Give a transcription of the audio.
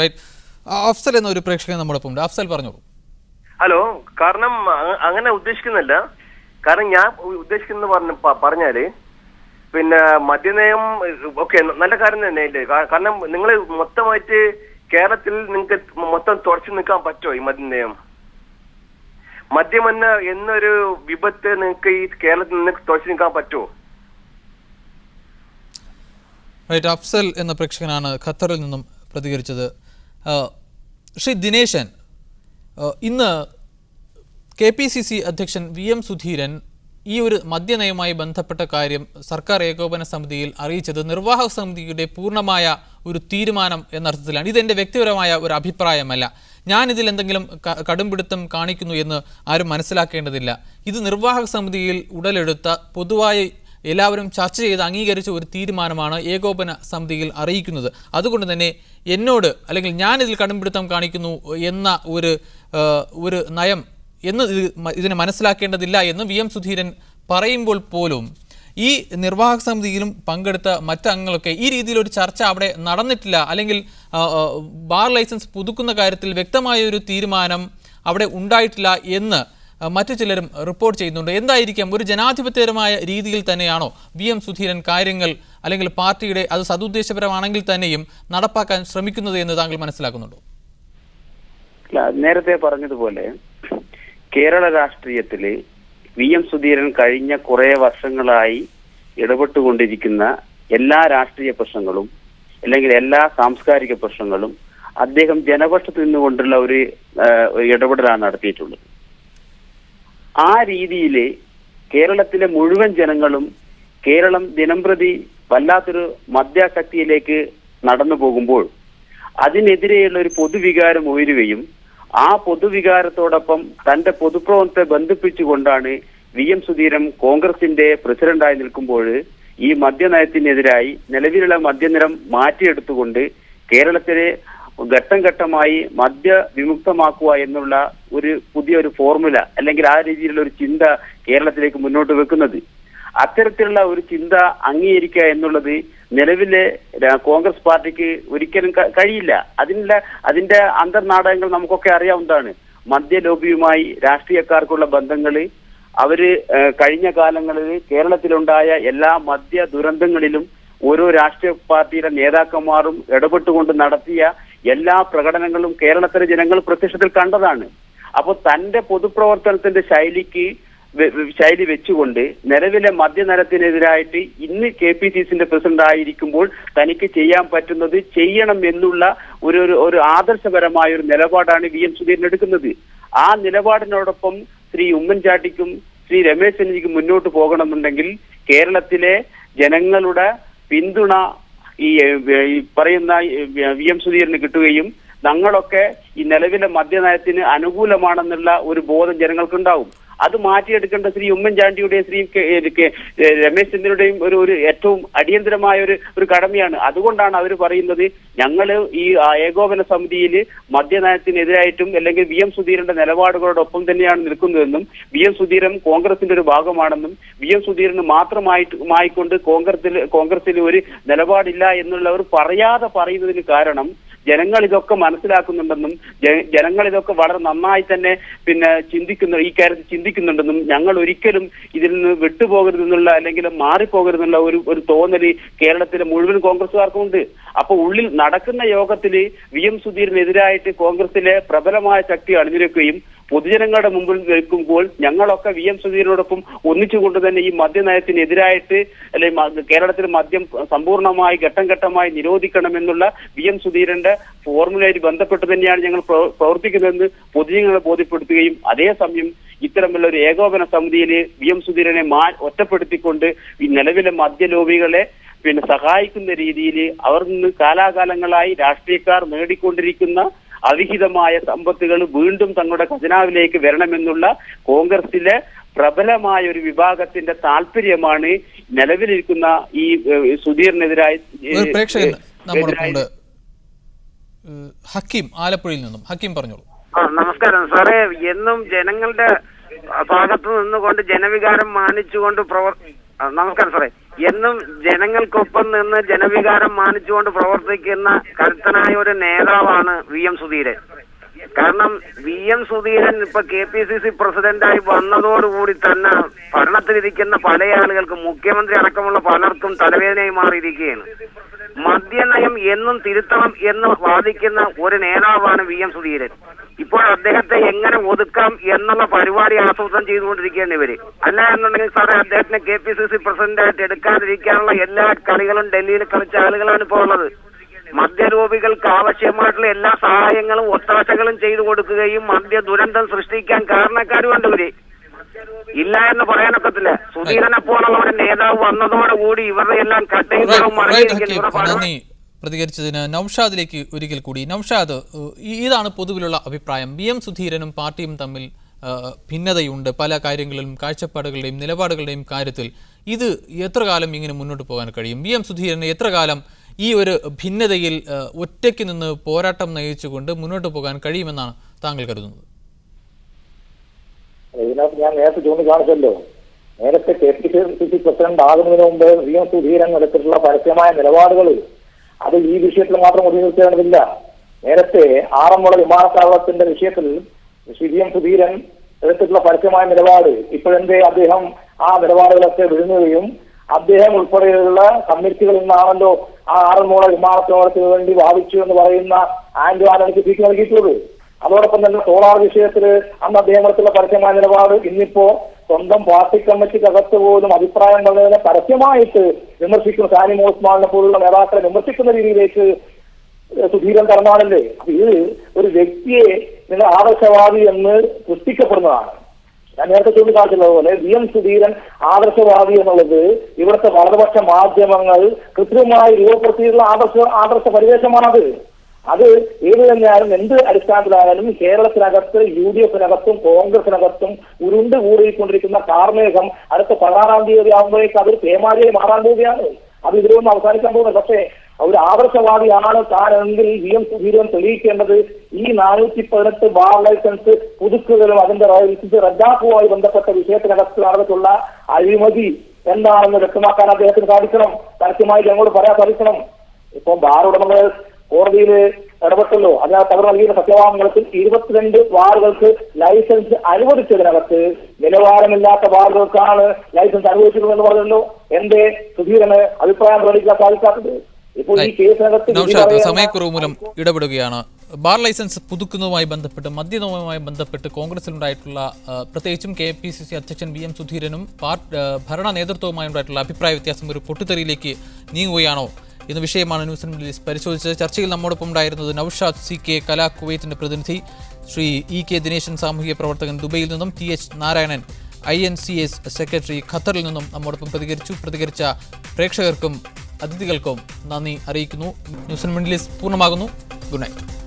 Right. Afsal എന്ന ഒരു പ്രേക്ഷകൻ നമ്മോടൊപ്പം ഉണ്ട്. അഫ്സൽ പറഞ്ഞോളൂ. ഹലോ. കാരണം അങ്ങനെ ഉദ്ദേശിക്കുന്നില്ല. കാരണം ഞാൻ ഉദ്ദേശിക്കുന്നത് പറഞ്ഞാല് പിന്നെ മദ്യനയം ഓക്കെ നല്ല കാര്യം തന്നെ ഇല്ലേ. കാരണം നിങ്ങൾ മൊത്തമായിട്ട് കേരളത്തിൽ നിങ്ങൾക്ക് മൊത്തം തുടച്ചു നിൽക്കാൻ പറ്റുമോ ഈ മദ്യനയം? മദ്യമെന്ന എന്നൊരു വിപത്ത് നിങ്ങൾക്ക് ഈ കേരളത്തിൽ നിങ്ങൾക്ക് തുടച്ചു നിൽക്കാൻ പറ്റുമോ? റൈറ്റ്. അഫ്സൽ എന്ന പ്രേക്ഷകനാണ് ഖത്തറിൽ നിന്നും പ്രതികരിച്ചത്. ശ്രീ ദിനേശൻ, ഇന്ന് KPCC അധ്യക്ഷൻ VM സുധീരൻ ഈ ഒരു മദ്യനയവുമായി ബന്ധപ്പെട്ട കാര്യം സർക്കാർ ഏകോപന സമിതിയിൽ അറിയിച്ചത് നിർവാഹക സമിതിയുടെ പൂർണ്ണമായ ഒരു തീരുമാനം എന്നർത്ഥത്തിലാണ്. ഇതെൻ്റെ വ്യക്തിപരമായ ഒരു അഭിപ്രായമല്ല, ഞാനിതിൽ എന്തെങ്കിലും കടുംപിടുത്തം കാണിക്കുന്നു എന്ന് ആരും മനസ്സിലാക്കേണ്ടതില്ല. ഇത് നിർവാഹക സമിതിയിൽ ഉടലെടുത്ത പൊതുവായി എല്ലാവരും ചർച്ച ചെയ്ത് അംഗീകരിച്ച ഒരു തീരുമാനമാണ് ഏകോപന സമിതിയിൽ അറിയിക്കുന്നത്. അതുകൊണ്ട് തന്നെ എന്നോട് അല്ലെങ്കിൽ ഞാനിതിൽ കടുംപിടുത്തം കാണിക്കുന്നു എന്ന ഒരു നയം എന്ന് ഇതിനെ മനസ്സിലാക്കേണ്ടതില്ല എന്ന് VM സുധീരൻ പറയുമ്പോൾ പോലും ഈ നിർവാഹക സമിതിയിലും പങ്കെടുത്ത മറ്റംഗങ്ങളൊക്കെ ഈ രീതിയിലൊരു ചർച്ച അവിടെ നടന്നിട്ടില്ല, അല്ലെങ്കിൽ ബാർ ലൈസൻസ് പുതുക്കുന്ന കാര്യത്തിൽ വ്യക്തമായൊരു തീരുമാനം അവിടെ ഉണ്ടായിട്ടില്ല എന്ന് മറ്റു ചിലരും റിപ്പോർട്ട് ചെയ്യുന്നുണ്ട്. എന്തായിരിക്കാം, ഒരു ജനാധിപത്യപരമായ രീതിയിൽ തന്നെയാണോ VM സുധീരൻ കാര്യങ്ങൾ അല്ലെങ്കിൽ പാർട്ടിയുടെ അത് സതുദ്ദേശപരമാണെങ്കിൽ തന്നെയും നടപ്പാക്കാൻ ശ്രമിക്കുന്നത് എന്ന് താങ്കൾ മനസ്സിലാക്കുന്നുണ്ടോ? നേരത്തെ പറഞ്ഞതുപോലെ കേരള രാഷ്ട്രീയത്തില് VM സുധീരൻ കഴിഞ്ഞ കുറെ വർഷങ്ങളായി ഇടപെട്ടുകൊണ്ടിരിക്കുന്ന എല്ലാ രാഷ്ട്രീയ പ്രശ്നങ്ങളും അല്ലെങ്കിൽ എല്ലാ സാംസ്കാരിക പ്രശ്നങ്ങളും അദ്ദേഹം ജനപക്ഷത്ത് നിന്നുകൊണ്ടുള്ള ഒരു ഇടപെടലാണ് നടത്തിയിട്ടുള്ളത്. ആ രീതിയിൽ കേരളത്തിലെ മുഴുവൻ ജനങ്ങളും കേരളം ദിനംപ്രതി വല്ലാത്തൊരു മദ്യാസക്തിയിലേക്ക് നടന്നു പോകുമ്പോൾ അതിനെതിരെയുള്ള ഒരു പൊതുവികാരം ഉയരുകയും ആ പൊതുവികാരത്തോടൊപ്പം തന്റെ പൊതുപ്രവർത്തനത്തെ ബന്ധിപ്പിച്ചുകൊണ്ടാണ് VM സുധീരൻ കോൺഗ്രസിന്റെ പ്രസിഡന്റായി നിൽക്കുമ്പോൾ ഈ മദ്യനയത്തിനെതിരായി നിലവിലുള്ള മദ്യനിരം മാറ്റിയെടുത്തുകൊണ്ട് കേരളത്തിലെ ഘട്ടം ഘട്ടമായി മദ്യ വിമുക്തമാക്കുക എന്നുള്ള ഒരു പുതിയൊരു ഫോർമുല അല്ലെങ്കിൽ ആ രീതിയിലുള്ള ഒരു ചിന്ത കേരളത്തിലേക്ക് മുന്നോട്ട് വെക്കുന്നത്. അത്തരത്തിലുള്ള ഒരു ചിന്ത അംഗീകരിക്കുക എന്നുള്ളത് നിലവിലെ കോൺഗ്രസ് പാർട്ടിക്ക് ഒരിക്കലും കഴിയില്ല. അതിന്റെ അന്തർനാടകങ്ങൾ നമുക്കൊക്കെ അറിയാവുന്നതാണ്. മദ്യ ലോബിയുമായി രാഷ്ട്രീയക്കാർക്കുള്ള ബന്ധങ്ങള്, അവര് കഴിഞ്ഞ കാലങ്ങളിൽ കേരളത്തിലുണ്ടായ എല്ലാ മദ്യ ദുരന്തങ്ങളിലും ഓരോ രാഷ്ട്രീയ പാർട്ടിയുടെ നേതാക്കന്മാരും ഇടപെട്ടുകൊണ്ട് നടത്തിയ എല്ലാ പ്രകടനങ്ങളും കേരളത്തിലെ ജനങ്ങൾ പ്രത്യക്ഷത്തിൽ കണ്ടതാണ്. അപ്പോൾ തന്റെ പൊതുപ്രവർത്തനത്തിന്റെ ശൈലി വെച്ചുകൊണ്ട് നിലവിലെ മദ്യനയത്തിനെതിരായിട്ട് ഇന്ന് KPCCന്റെ പ്രസിഡന്റ് ആയിരിക്കുമ്പോൾ തനിക്ക് ചെയ്യാൻ പറ്റുന്നത് ചെയ്യണം എന്നുള്ള ഒരു ആദർശപരമായ ഒരു നിലപാടാണ് VM സുധീരൻ എടുക്കുന്നത്. ആ നിലപാടിനോടൊപ്പം ശ്രീ ഉമ്മൻചാണ്ടിക്കും ശ്രീ രമേശ് ചെന്നിത്തലയ്ക്കും മുന്നോട്ട് പോകണമെന്നുണ്ടെങ്കിൽ കേരളത്തിലെ ജനങ്ങളുടെ പിന്തുണ ഈ പറയുന്ന VM സുധീരന് കിട്ടുകയും ഞങ്ങളൊക്കെ ഈ നിലവിലെ മദ്യനയത്തിന് അനുകൂലമാണെന്നുള്ള ഒരു ബോധം ജനങ്ങൾക്കുണ്ടാവും. അത് മാറ്റിയെടുക്കേണ്ട ശ്രീ ഉമ്മൻചാണ്ടിയുടെയും ശ്രീ രമേശ് ചെന്നിത്തലയുടെയും ഒരു ഏറ്റവും അടിയന്തരമായ ഒരു കടമയാണ്. അതുകൊണ്ടാണ് അവർ പറയുന്നത് ഞങ്ങൾ ഈ ഏകോപന സമിതിയിൽ മദ്യനയത്തിനെതിരായിട്ടും അല്ലെങ്കിൽ VM സുധീരന്റെ നിലപാടുകളോടൊപ്പം തന്നെയാണ് നിൽക്കുന്നതെന്നും VM സുധീരൻ കോൺഗ്രസിന്റെ ഒരു ഭാഗമാണെന്നും VM സുധീരന് മാത്രമായിക്കൊണ്ട് കോൺഗ്രസിൽ ഒരു നിലപാടില്ല എന്നുള്ളവർ പറയാതെ പറയുന്നതിന് കാരണം ജനങ്ങൾ ഇതൊക്കെ മനസ്സിലാക്കുന്നുണ്ടെന്നും ജനങ്ങൾ ഇതൊക്കെ വളരെ നന്നായി തന്നെ ഈ കാര്യത്തിൽ ചിന്തിക്കുന്നുണ്ടെന്നും ഞങ്ങൾ ഒരിക്കലും ഇതിൽ നിന്ന് വിട്ടുപോകരുതെന്നുള്ള അല്ലെങ്കിൽ മാറിപ്പോകരുതെന്നുള്ള ഒരു തോന്നല് കേരളത്തിലെ മുഴുവൻ കോൺഗ്രസുകാർക്കും ഉണ്ട്. അപ്പൊ ഉള്ളിൽ നടക്കുന്ന യോഗത്തില് VM സുധീരനെതിരായിട്ട് കോൺഗ്രസിലെ പ്രബലമായ ശക്തി അണിനിരക്കുകയും പൊതുജനങ്ങളുടെ മുമ്പിൽ വെക്കുമ്പോൾ ഞങ്ങളൊക്കെ VM സുധീരനോടൊപ്പം ഒന്നിച്ചുകൊണ്ട് തന്നെ ഈ മദ്യനയത്തിനെതിരായിട്ട് അല്ലെങ്കിൽ കേരളത്തിൽ മദ്യം സമ്പൂർണ്ണമായി ഘട്ടം ഘട്ടമായി നിരോധിക്കണമെന്നുള്ള VM സുധീരന്റെ ഫോർമുലയായി ബന്ധപ്പെട്ട് തന്നെയാണ് ഞങ്ങൾ പ്രവർത്തിക്കുന്നതെന്ന് പൊതുജനങ്ങളെ ബോധ്യപ്പെടുത്തുകയും അതേസമയം ഇത്തരമുള്ള ഒരു ഏകോപന സമിതിയിൽ VM സുധീരനെ ഒറ്റപ്പെടുത്തിക്കൊണ്ട് ഈ നിലവിലെ മദ്യലോബികളെ സഹായിക്കുന്ന രീതിയിൽ അവർ നിന്ന് കാലാകാലങ്ങളായി രാഷ്ട്രീയക്കാർ നേടിക്കൊണ്ടിരിക്കുന്ന അവിഹിതമായ സമ്പത്തുകൾ വീണ്ടും തങ്ങളുടെ ഖജനാവിലേക്ക് വരണമെന്നുള്ള കോൺഗ്രസിലെ പ്രബലമായ ഒരു വിഭാഗത്തിന്റെ താല്പര്യമാണ് നിലവിലിരിക്കുന്ന ഈ സുധീറിനെതിരായി. ഹക്കീം ആലപ്പുഴയിൽ നിന്നും. ഹക്കീം പറഞ്ഞോളൂ. നമസ്കാരം സാറേ. എന്നും ജനങ്ങളുടെ ഭാഗത്ത് നിന്നുകൊണ്ട് ജനവികാരം മാനിച്ചുകൊണ്ട് നമസ്കാരം സാറേ. എന്നും ജനങ്ങൾക്കൊപ്പം നിന്ന് ജനവികാരം മാനിച്ചുകൊണ്ട് പ്രവർത്തിക്കുന്ന കരുത്തനായ ഒരു നേതാവാണ് VM സുധീരൻ. കാരണം VM സുധീരൻ ഇപ്പൊ KPCC പ്രസിഡന്റായി വന്നതോടുകൂടി തന്നെ ഭരണത്തിലിരിക്കുന്ന പല ആളുകൾക്ക്, മുഖ്യമന്ത്രി അടക്കമുള്ള പലർക്കും തലവേദനയായി മാറിയിരിക്കുകയാണ്. മദ്യനയം എന്നും തിരുത്തണം എന്ന് വാദിക്കുന്ന ഒരു നേതാവാണ് VM സുധീരൻ. ഇപ്പോൾ അദ്ദേഹത്തെ എങ്ങനെ ഒതുക്കാം എന്നുള്ള പരിപാടി ആസൂത്രണം ചെയ്തുകൊണ്ടിരിക്കുകയാണ് ഇവര്. അല്ല എന്നുണ്ടെങ്കിൽ സാറേ, അദ്ദേഹത്തിനെ KPCC പ്രസിഡന്റായിട്ട് എടുക്കാതിരിക്കാനുള്ള എല്ലാ കളികളും ഡൽഹിയിൽ കളിച്ച ആളുകളാണ് ഇപ്പോൾ ഉള്ളത്. മദ്യരോഗികൾക്ക് ആവശ്യമായിട്ടുള്ള എല്ലാ സഹായങ്ങളും ഒത്താശകളും ചെയ്തു കൊടുക്കുകയും മദ്യ ദുരന്തം സൃഷ്ടിക്കാൻ കാരണക്കാരുമുണ്ട് ഇവര്. ഇല്ല എന്ന് പറയാനൊക്കത്തില്ല. സുധീരനെ പോലുള്ള ഒരു നേതാവ് വന്നതോടുകൂടി ഇവരുടെ എല്ലാം നന്ദി പ്രതികരിച്ചതിന്. നൗഷാദിലേക്ക് ഒരിക്കൽ കൂടി. നൗഷാദ്, ഇതാണ് പൊതുവിലുള്ള അഭിപ്രായം. VM സുധീരനും പാർട്ടിയും തമ്മിൽ ഭിന്നതയുണ്ട് പല കാര്യങ്ങളിലും, കാഴ്ചപ്പാടുകളുടെയും നിലപാടുകളുടെയും കാര്യത്തിൽ. ഇത് എത്ര കാലം ഇങ്ങനെ മുന്നോട്ട് പോകാൻ കഴിയും? VM സുധീരന് എത്ര കാലം ഈ ഒരു ഭിന്നതയിൽ ഒറ്റയ്ക്ക് നിന്ന് പോരാട്ടം നയിച്ചുകൊണ്ട് മുന്നോട്ട് പോകാൻ കഴിയുമെന്നാണ് താങ്കൾ കരുതുന്നത്? ഇതിനകത്ത് ഞാൻ നേരത്തെ ചൂണ്ടിക്കാണിച്ചല്ലോ, നേരത്തെ KPCC പ്രസിഡന്റ് ആകുന്നതിന് മുമ്പ് VM സുധീരൻ എടുത്തിട്ടുള്ള പരസ്യമായ നിലപാടുകൾ അത് ഈ വിഷയത്തിൽ മാത്രം ഒതുങ്ങിനിർത്തേണ്ടതില്ല. നേരത്തെ ആറന്മുള വിമാനത്താവളത്തിന്റെ വിഷയത്തിൽ VM സുധീരൻ എടുത്തിട്ടുള്ള പരസ്യമായ നിലപാട് ഇപ്പോഴെന്തേ അദ്ദേഹം ആ നിലപാടുകളൊക്കെ വിഴുങ്ങുകയും അദ്ദേഹം ഉൾപ്പെടെയുള്ള കമ്മിറ്റികളിൽ നിന്നാണല്ലോ ആ ആറന്മുള വിമാനത്താവളത്തിന് വേണ്ടി വാദിച്ചു എന്ന് പറയുന്ന ആന്റോ സീറ്റ് നൽകിയിട്ടുള്ളത്. അതോടൊപ്പം തന്നെ സോളാർ വിഷയത്തിൽ അന്ന് അദ്ദേഹം എടുത്തുള്ള പരസ്യമായ നിലപാട് ഇന്നിപ്പോ സ്വന്തം പാർട്ടി കമ്മിറ്റിക്കകത്ത് പോലും അഭിപ്രായം പറഞ്ഞതിനെ പരസ്യമായിട്ട് വിമർശിക്കുന്ന സാനി മോസ്മാലിനെ പോലുള്ള നേതാക്കളെ വിമർശിക്കുന്ന രീതിയിലേക്ക് സുധീരൻ കടന്നാണല്ലേ. ഇത് ഒരു വ്യക്തിയെ നിങ്ങൾ ആദർശവാദി എന്ന് സൃഷ്ടിക്കപ്പെടുന്നതാണ്. ഞാൻ നേരത്തെ ചൂണ്ടിക്കാണിച്ചതുപോലെ VM സുധീരൻ ആദർശവാദി എന്നുള്ളത് ഇവിടുത്തെ വലതുപക്ഷ മാധ്യമങ്ങൾ കൃത്രിമമായി രൂപപ്പെടുത്തിയിട്ടുള്ള ആദർശ പരിവേഷമാണത്. അത് ഏത് തന്നെയായാലും എന്ത് അടിസ്ഥാനത്തിലായാലും കേരളത്തിനകത്ത് UDF-നകത്തും കോൺഗ്രസിനകത്തും ഉരുണ്ട് കൂടിക്കൊണ്ടിരിക്കുന്ന കാർമേഘം അടുത്ത 16-ാം തീയതി ആകുമ്പോഴേക്ക് അതൊരു പേമാരിയായി മാറാൻ പോവുകയാണ്. അത് ഇതിലൊന്നും അവസാനിക്കാൻ പോകുന്നത്. പക്ഷേ ഒരു ആദർശവാദിയാണ് താൻ എങ്കിൽ VM സുധീരൻ തെളിയിക്കേണ്ടത് ഈ 418 ബാർ ലൈസൻസ് പുതുക്കുകയും അതിന്റെ ലൈസൻസ് റദ്ദാക്കുമായി ബന്ധപ്പെട്ട വിഷയത്തിനകത്ത് നടന്നിട്ടുള്ള അഴിമതി എന്താണെന്ന് വ്യക്തമാക്കാൻ അദ്ദേഹത്തിന് സാധിക്കണം. പരസ്യമായി ജനങ്ങളോട് പറയാൻ സാധിക്കണം. ഇപ്പൊ ബാർ ഉടമകൾ കോടതിയിൽ ഇടപെട്ടല്ലോ. അതിനകത്ത് അവർ നൽകിയ സത്യവാങ്മൂലത്തിൽ 22 ബാറുകൾക്ക് ലൈസൻസ് അനുവദിച്ചതിനകത്ത് നിലവാരമില്ലാത്ത ബാറുകൾക്കാണ് ലൈസൻസ് അനുവദിച്ചിട്ടുള്ളതെന്ന് പറഞ്ഞല്ലോ. എന്റെ സുധീരന് അഭിപ്രായം പ്രകടിക്കാൻ സാധിക്കാത്തത്? ഇപ്പോൾ ഈ കേസിനകത്ത് സമയക്കുറവ് മൂലം ഇടപെടുകയാണ്. ബാർ ലൈസൻസ് പുതുക്കുന്നതുമായി ബന്ധപ്പെട്ട്, മദ്യനയവുമായി ബന്ധപ്പെട്ട് കോൺഗ്രസിലുണ്ടായിട്ടുള്ള പ്രത്യേകിച്ചും KPCC അധ്യക്ഷൻ VM സുധീരനും ഭരണ നേതൃത്വവുമായി ഉണ്ടായിട്ടുള്ള അഭിപ്രായ വ്യത്യാസം ഒരു പൊട്ടിത്തെറിയിലേക്ക് നീങ്ങുകയാണോ എന്ന വിഷയമാണ് ന്യൂസ് അനലിസ്റ്റ് പരിശോധിച്ചത്. ചർച്ചയിൽ നമ്മോടൊപ്പം ഉണ്ടായിരുന്നത് നൗഷാദ് CK, കലാ കുവൈറ്റിന്റെ പ്രതിനിധി, ശ്രീ EK ദിനേശൻ, സാമൂഹിക പ്രവർത്തകൻ ദുബൈയിൽ നിന്നും, TH നാരായണൻ, INCS സെക്രട്ടറി ഖത്തറിൽ നിന്നും നമ്മോടൊപ്പം പ്രതികരിച്ച പ്രേക്ഷകർക്കും അതിഥികൾക്കും നന്ദി അറിയിക്കുന്നു. ന്യൂസ് അനലിസ്റ്റ് പൂർണ്ണമാകുന്നു. Good night.